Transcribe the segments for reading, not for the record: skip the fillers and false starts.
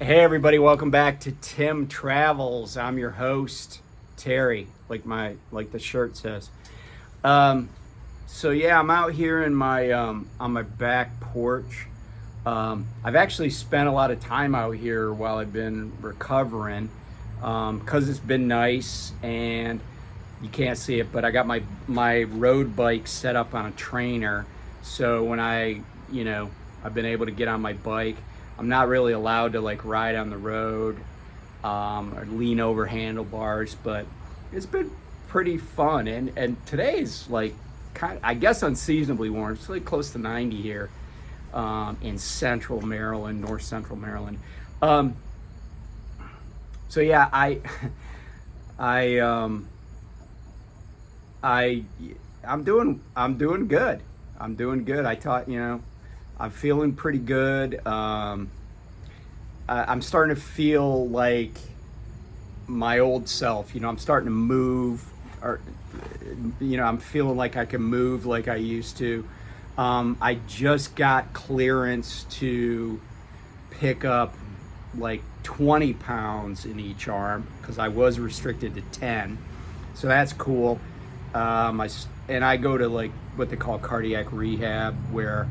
Hey everybody, welcome back to Tim Travels. I'm your host, Terry, like the shirt says. Um, so yeah, I'm out here in my on my back porch. I've actually spent a lot of time out here while I've been recovering, because it's been nice and you can't see it, but I got my road bike set up on a trainer. So when I've been able to get on my bike. I'm not really allowed to like ride on the road, or lean over handlebars, but it's been pretty fun. And today's like I guess unseasonably warm. It's like close to 90 here, in central Maryland, north central Maryland. Um, so yeah, I I I'm doing good. I'm doing good. I'm feeling pretty good. I'm starting to feel like my old self. I'm starting to move, or I'm feeling like I can move like I used to. I just got clearance to pick up like 20 pounds in each arm because I was restricted to 10. So that's cool. I go to like what they call cardiac rehab, where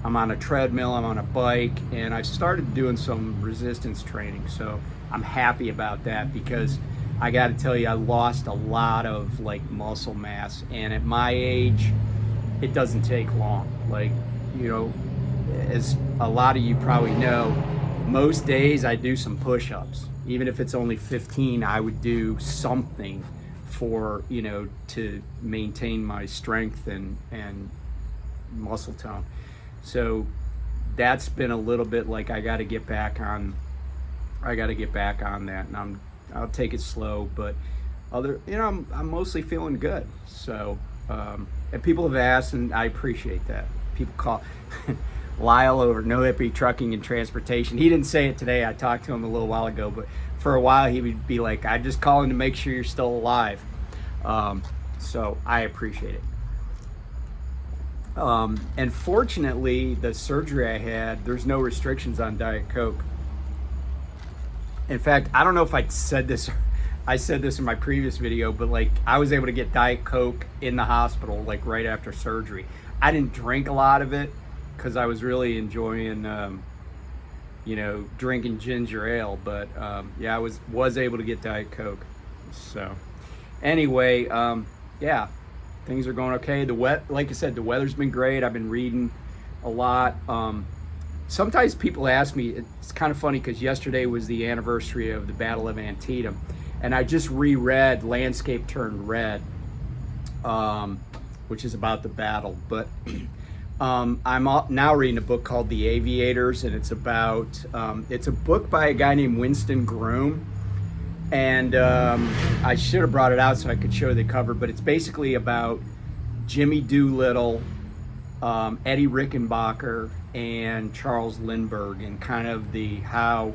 I'm on a treadmill, I'm on a bike, and I started doing some resistance training. So I'm happy about that because I got to tell you, I lost a lot of like muscle mass, and at my age, it doesn't take long. You know, as a lot of you probably know, most days I do some push-ups. Even if it's only 15, I would do something for, to maintain my strength and muscle tone. So that's been a little bit like I got to get back on that, and I'll take it slow, but I'm mostly feeling good. So and people have asked, and I appreciate that. People call Lyle over No Hippie Trucking and Transportation. He didn't say it today. I talked to him a little while ago, but for a while he would be like, "I'm just calling to make sure you're still alive." So I appreciate it. And fortunately, the surgery I had, there's no restrictions on Diet Coke. In fact, I don't know if I said this. I said this in my previous video, but like I was able to get Diet Coke in the hospital like right after surgery. I didn't drink a lot of it because I was really enjoying, drinking ginger ale. But yeah, I was able to get Diet Coke. So anyway, yeah, things are going okay. Like I said, the weather's been great. I've been reading a lot. Sometimes people ask me, it's kind of funny because yesterday was the anniversary of the Battle of Antietam, and I just reread Landscape Turned Red, which is about the battle. But I'm now reading a book called The Aviators, and it's a book by a guy named Winston Groom. And I should have brought it out so I could show the cover, but it's basically about Jimmy Doolittle, Eddie Rickenbacker, and Charles Lindbergh, and kind of how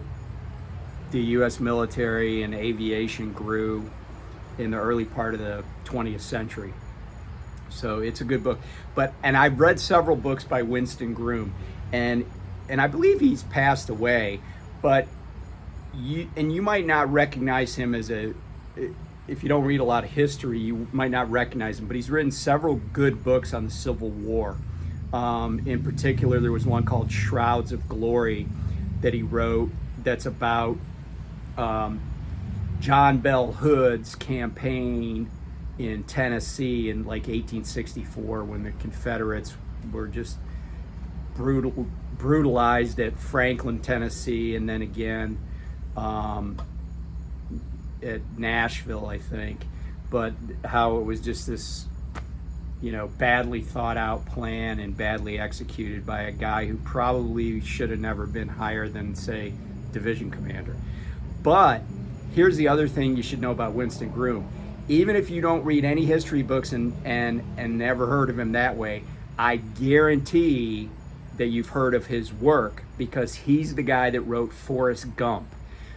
the U.S. military and aviation grew in the early part of the 20th century. So it's a good book. And I've read several books by Winston Groom, and I believe he's passed away, but you might not recognize him if you don't read a lot of history, you might not recognize him, but he's written several good books on the Civil War. In particular, there was one called Shrouds of Glory that he wrote that's about John Bell Hood's campaign in Tennessee in like 1864, when the Confederates were just brutalized at Franklin, Tennessee, and then again at Nashville, I think. But how it was just this, badly thought out plan and badly executed by a guy who probably should have never been higher than, say, division commander. But here's the other thing you should know about Winston Groom. Even if you don't read any history books and never heard of him that way, I guarantee that you've heard of his work, because he's the guy that wrote Forrest Gump.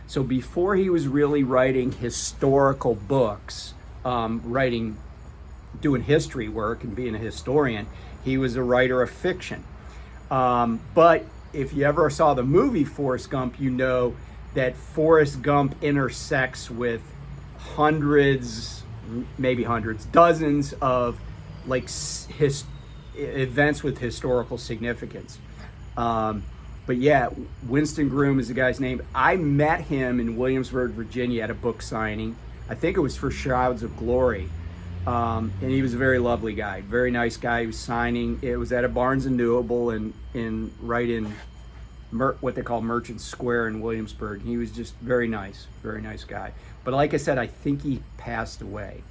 So before he was really writing historical books, doing history work and being a historian, he was a writer of fiction. But if you ever saw the movie Forrest Gump, you know that Forrest Gump intersects with hundreds, maybe hundreds, dozens of like events with historical significance. But yeah, Winston Groom is the guy's name. I met him in Williamsburg, Virginia at a book signing. I think it was for Shrouds of Glory. And he was a very lovely guy, very nice guy. He was signing. It was at a Barnes and Noble right in what they call Merchant Square in Williamsburg. He was just very nice guy. But like I said, I think he passed away.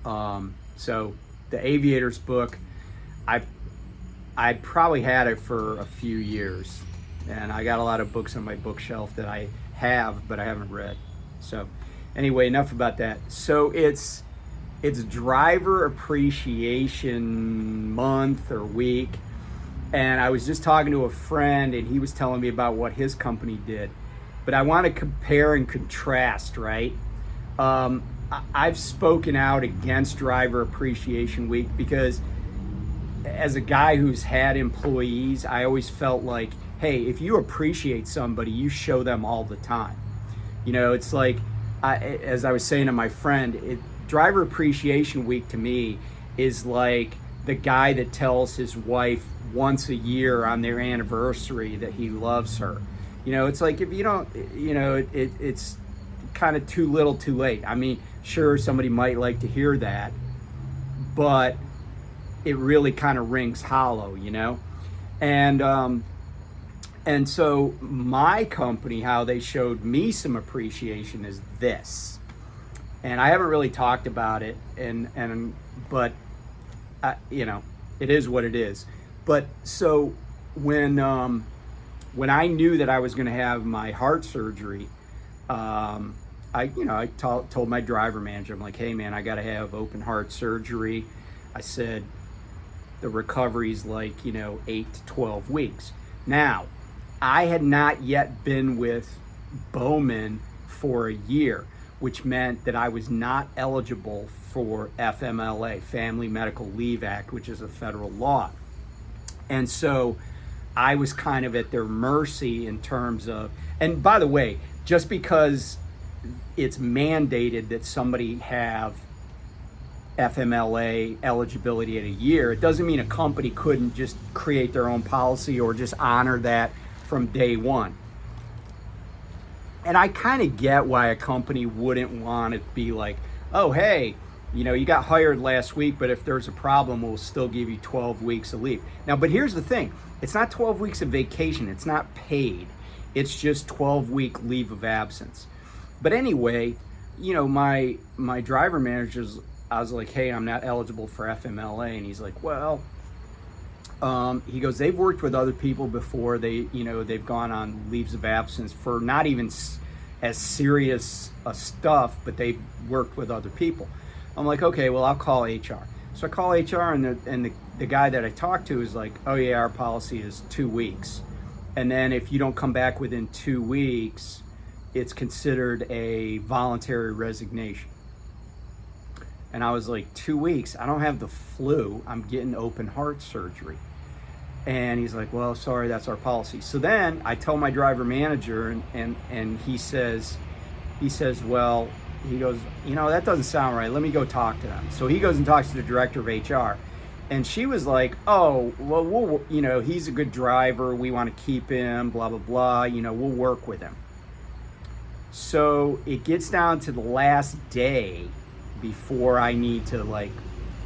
So the Aviators book, I probably had it for a few years, and I got a lot of books on my bookshelf that I have, but I haven't read. So anyway, enough about that. So it's Driver Appreciation Month or week, and I was just talking to a friend, and he was telling me about what his company did. But I want to compare and contrast, right? I've spoken out against Driver Appreciation Week because as a guy who's had employees, I always felt like, hey, if you appreciate somebody, you show them all the time. You know, it's like, as I was saying to my friend, Driver Appreciation Week to me is like the guy that tells his wife once a year on their anniversary that he loves her. You know, it's like if you don't, you know, it's kind of too little too late. I mean, sure, somebody might like to hear that, but it really kind of rings hollow, you know? And so my company, how they showed me some appreciation is this. And I haven't really talked about it, but you know, it is what it is. But so when I knew that I was going to have my heart surgery, I told my driver manager, I'm like, hey man, I got to have open heart surgery. I said, the recovery's like, 8 to 12 weeks. Now, I had not yet been with Bowman for a year, which meant that I was not eligible for FMLA, Family Medical Leave Act, which is a federal law. And so I was kind of at their mercy in terms of, and by the way, just because it's mandated that somebody have FMLA eligibility at a year, it doesn't mean a company couldn't just create their own policy or just honor that from day one. And I kind of get why a company wouldn't want to be like, oh, hey, you got hired last week, but if there's a problem, we'll still give you 12 weeks of leave. Now, but here's the thing. It's not 12 weeks of vacation. It's not paid. It's just 12-week leave of absence. But anyway, my driver manager's, I was like, hey, I'm not eligible for FMLA. And he's like, well, he goes, they've worked with other people before. They've gone on leaves of absence for not even as serious stuff, but they've worked with other people. I'm like, okay, well, I'll call HR. So I call HR, and the guy that I talked to is like, oh yeah, our policy is 2 weeks. And then if you don't come back within 2 weeks, it's considered a voluntary resignation. And I was like, 2 weeks? I don't have the flu. I'm getting open heart surgery. And he's like, well, sorry, that's our policy. So then I tell my driver manager, and he says, well, he goes, that doesn't sound right. Let me go talk to them. So he goes and talks to the director of HR. And she was like, oh, well, he's a good driver. We want to keep him, blah, blah, blah. We'll work with him. So it gets down to the last day before I need to,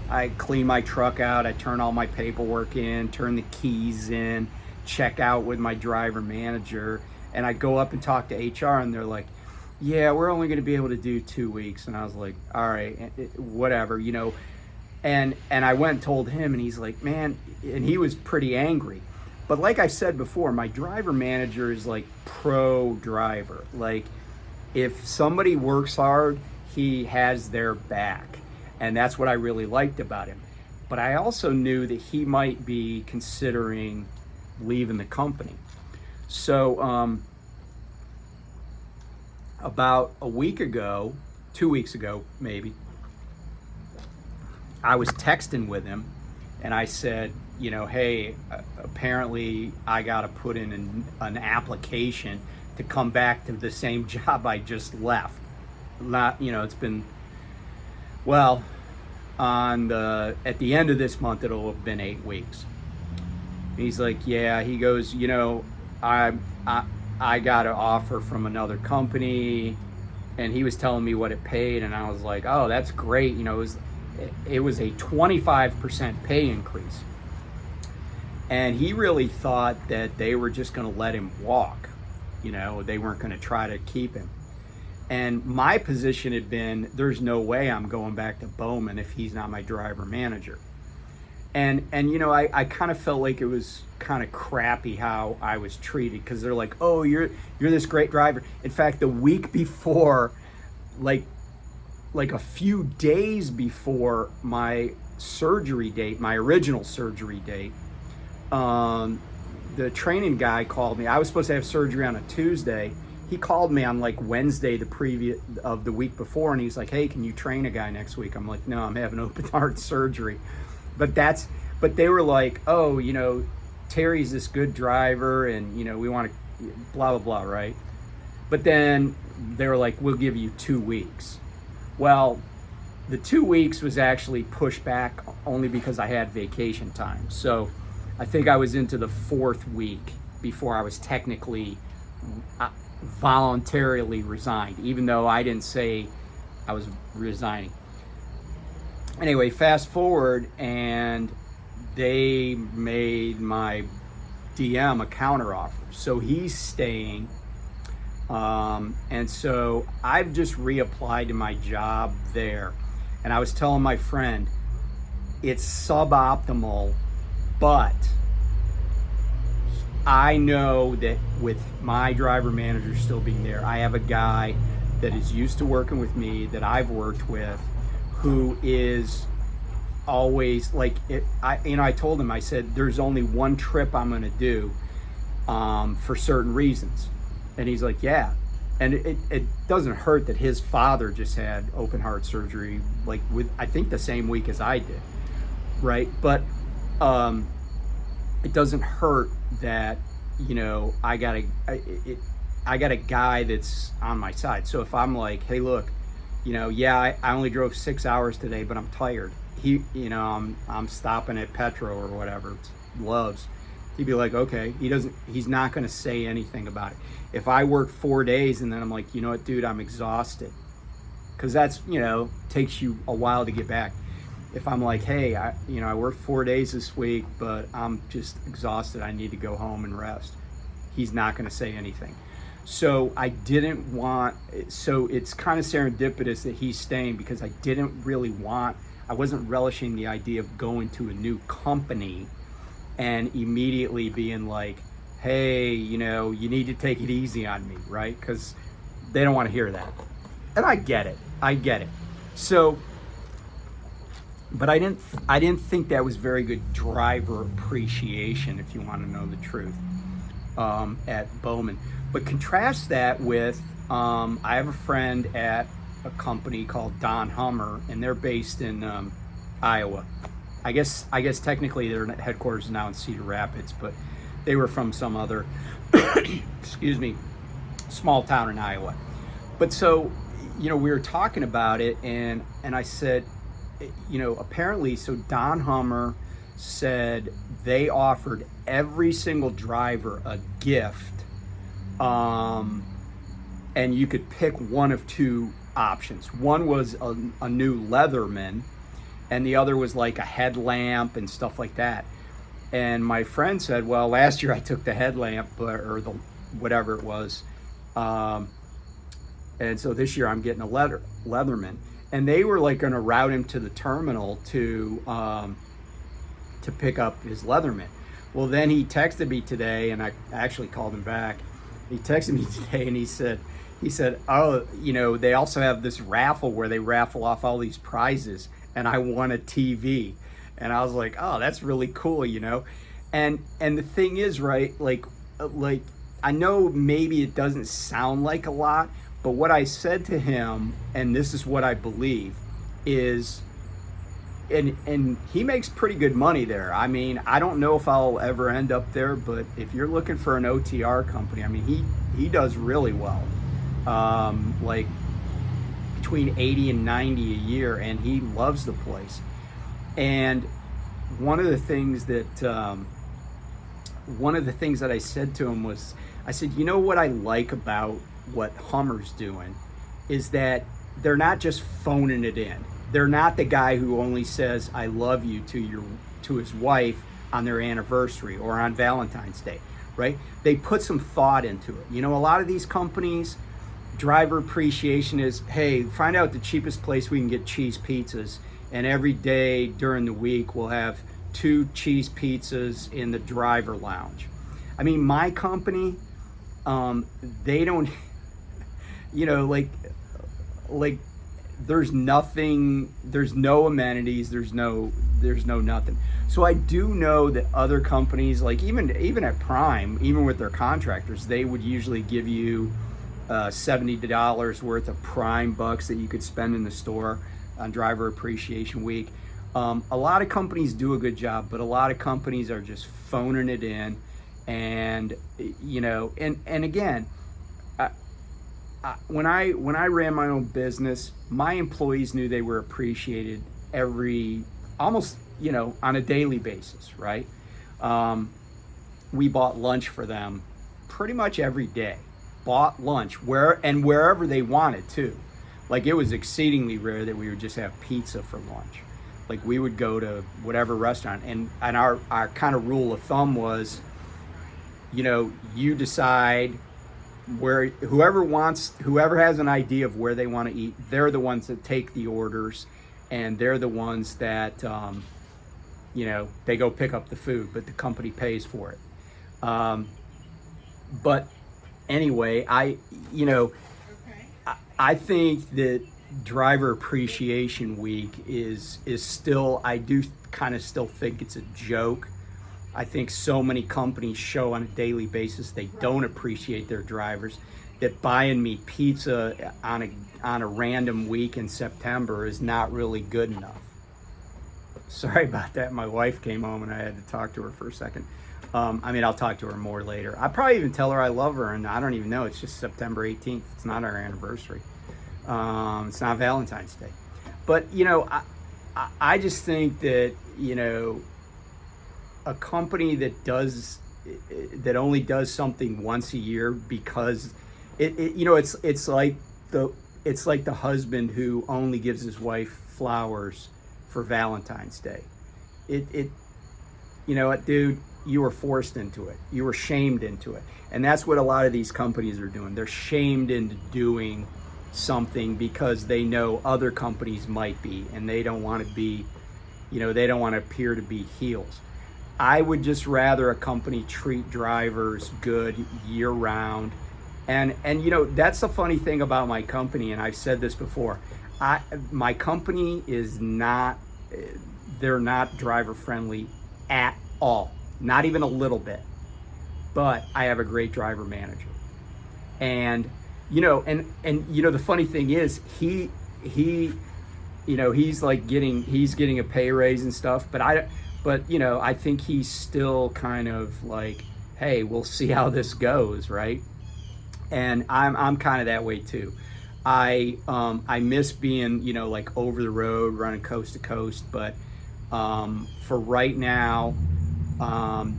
I clean my truck out, I turn all my paperwork in, turn the keys in, check out with my driver manager, and I go up and talk to HR, and they're like, yeah, we're only going to be able to do 2 weeks. And I was like, all right, whatever, and I went and told him, and he's like, man, and he was pretty angry. But like I said before, my driver manager is like pro driver. Like, if somebody works hard, he has their back. And that's what I really liked about him. But I also knew that he might be considering leaving the company. So about a week ago, 2 weeks ago, maybe, I was texting with him, and I said, hey, apparently I got to put in an application to come back to the same job I just left. Not, it's been, well, at the end of this month, it'll have been 8 weeks. He's like, yeah, he goes, I got an offer from another company, and he was telling me what it paid, and I was like, oh, that's great. It was a 25% pay increase. And he really thought that they were just going to let him walk. They weren't going to try to keep him. And my position had been, there's no way I'm going back to Bowman if he's not my driver manager. And I kind of felt like it was kind of crappy how I was treated, because they're like, oh, you're this great driver. In fact, the week before, like a few days before my surgery date, my original surgery date, the training guy called me. I was supposed to have surgery on a Tuesday. He called me on like Wednesday of the week before, and he's like, hey, can you train a guy next week? I'm like, no, I'm having open heart surgery. But they were like, oh, Terry's this good driver, and we want to blah blah blah, right? But then they were like, we'll give you 2 weeks. Well, the 2 weeks was actually pushed back only because I had vacation time. So I think I was into the 4th week before I was technically voluntarily resigned, even though I didn't say I was resigning. Anyway, fast forward, and they made my DM a counteroffer. So he's staying. And so I've just reapplied to my job there. And I was telling my friend, it's suboptimal, but I know that with my driver manager still being there, I have a guy that is used to working with me, that I've worked with, who is always like it. I told him, I said, there's only one trip I'm going to do for certain reasons. And he's like, yeah. And it doesn't hurt that his father just had open heart surgery, like I think the same week as I did, right? But it doesn't hurt that I got a guy that's on my side. So if I'm like, hey, look, I only drove 6 hours today, but I'm tired. I'm stopping at Petro or whatever, it's Love's. He'd be like, okay. He's not going to say anything about it. If I work 4 days and then I'm like, you know what, dude, I'm exhausted, because that's, takes you a while to get back. If I'm like, hey, I worked 4 days this week, but I'm just exhausted, I need to go home and rest, he's not going to say anything. So so it's kind of serendipitous that he's staying, because I wasn't relishing the idea of going to a new company and immediately being like, hey, you need to take it easy on me, right? Because they don't want to hear that. And I get it. So, but I didn't think that was very good driver appreciation, if you want to know the truth, at Bowman. But contrast that with, I have a friend at a company called Don Hummer, and they're based in Iowa. I guess technically their headquarters is now in Cedar Rapids, but they were from some other, small town in Iowa. But so, we were talking about it, and I said, apparently, so Don Hummer said they offered every single driver a gift, and you could pick one of 2 options. One was a new Leatherman, and the other was like a headlamp and stuff like that. And my friend said, well, last year I took the headlamp, or the whatever it was, and so this year I'm getting a Leatherman. And they were like going to route him to the terminal to pick up his Leatherman. Well, then he texted me today, and I actually called him back. He texted me today, and he said, oh, they also have this raffle where they raffle off all these prizes, and I won a TV. And I was like, oh, that's really cool, And the thing is, right, like I know maybe it doesn't sound like a lot, but what I said to him, and this is what I believe, is, and he makes pretty good money there. I don't know if I'll ever end up there, but if you're looking for an OTR company, he does really well, like between 80 and 90 a year, and he loves the place. And one of the things that I said to him was, I said, you know what I like about what Hummer's doing is that they're not just phoning it in. They're not the guy who only says "I love you" to his wife on their anniversary or on Valentine's Day, right? They put some thought into it. You know, a lot of these companies, driver appreciation is, hey, find out the cheapest place we can get cheese pizzas, and every day during the week we'll have 2 cheese pizzas in the driver lounge. I mean, my company, they don't, you know, like there's nothing, there's no amenities, there's no nothing. So I do know that other companies, like even at Prime, even with their contractors, they would usually give you $70 worth of Prime bucks that you could spend in the store on Driver Appreciation Week. A lot of companies do a good job, but a lot of companies are just phoning it in. And you know, and again, when I ran my own business, my employees knew they were appreciated almost, you know, on a daily basis, right? We bought lunch for them pretty much every day. Bought lunch wherever they wanted to. Like, it was exceedingly rare that we would just have pizza for lunch. Like, we would go to whatever restaurant, and our kind of rule of thumb was, you know, you decide where, whoever has an idea of where they want to eat, they're the ones that take the orders, and they're the ones that, you know, they go pick up the food, but the company pays for it. But anyway, I think that Driver Appreciation Week is still, I do kind of still think it's a joke. I think so many companies show on a daily basis they don't appreciate their drivers, that buying me pizza on a random week in September is not really good enough. Sorry about that. My wife came home and I had to talk to her for a second. I mean, I'll talk to her more later. I'll probably even tell her I love her, and I don't even know. It's just September 18th. It's not our anniversary. It's not Valentine's Day. But, you know, I just think that, you know, a company that only does something once a year because you know, it's like the husband who only gives his wife flowers for Valentine's Day. You know what, dude, you were forced into it. You were shamed into it. And that's what a lot of these companies are doing. They're shamed into doing something because they know other companies might be, and they don't want to be, you know, they don't want to appear to be heels. I would just rather a company treat drivers good year round. And you know, that's the funny thing about my company, and I've said this before. My company is not, they're not driver friendly at all. Not even a little bit. But I have a great driver manager. And you know, and you know, the funny thing is he you know, he's getting a pay raise and stuff, but you know, I think he's still kind of like, hey, we'll see how this goes, right? And I'm kind of that way too. I miss being, you know, like over the road, running coast to coast, but for right now,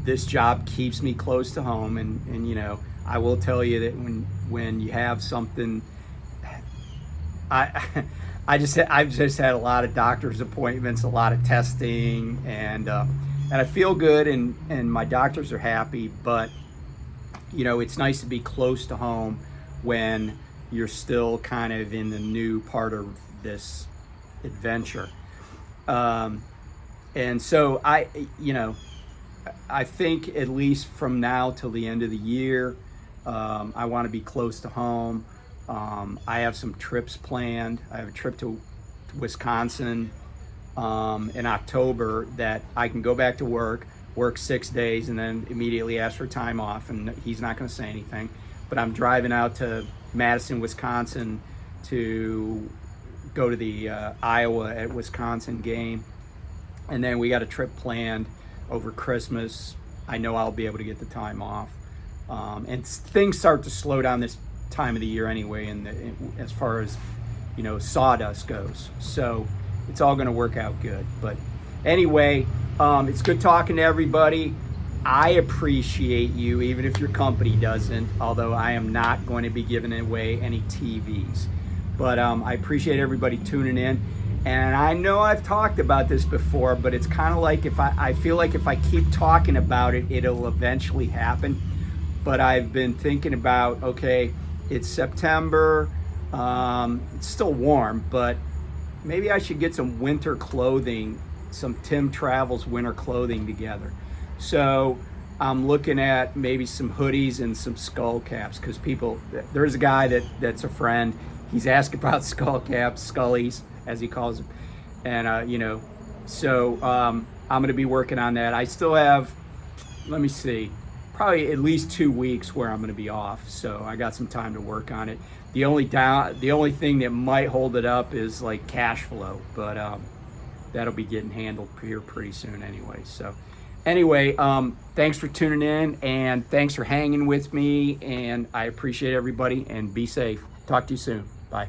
this job keeps me close to home, and you know, I will tell you that when you have something, I've just had a lot of doctor's appointments, a lot of testing, and I feel good, and my doctors are happy. But you know, it's nice to be close to home when you're still kind of in the new part of this adventure. And so you know, I think at least from now till the end of the year, I want to be close to home. I have some trips planned. I have a trip to Wisconsin in October that I can go back to work 6 days, and then immediately ask for time off, and he's not going to say anything. But I'm driving out to Madison, Wisconsin to go to the Iowa at Wisconsin game. And then we got a trip planned over Christmas. I know I'll be able to get the time off. And things start to slow down this time of the year anyway, as far as sawdust goes. So it's all going to work out good. But anyway, it's good talking to everybody. I appreciate you, even if your company doesn't, although I am not going to be giving away any TVs. But I appreciate everybody tuning in. And I know I've talked about this before, but it's kind of like I feel like if I keep talking about it, it'll eventually happen. But I've been thinking about, okay, it's September, it's still warm, but maybe I should get some winter clothing, some Tim Travels winter clothing together. So I'm looking at maybe some hoodies and some skull caps, because there's a guy that's a friend. He's asked about skull caps, scullies, as he calls them. And, so I'm going to be working on that. I still have, let me see, probably at least 2 weeks where I'm going to be off. So I got some time to work on it. The only thing that might hold it up is like cash flow, but that'll be getting handled here pretty soon anyway. So anyway, thanks for tuning in, and thanks for hanging with me, and I appreciate everybody, and be safe. Talk to you soon. Bye.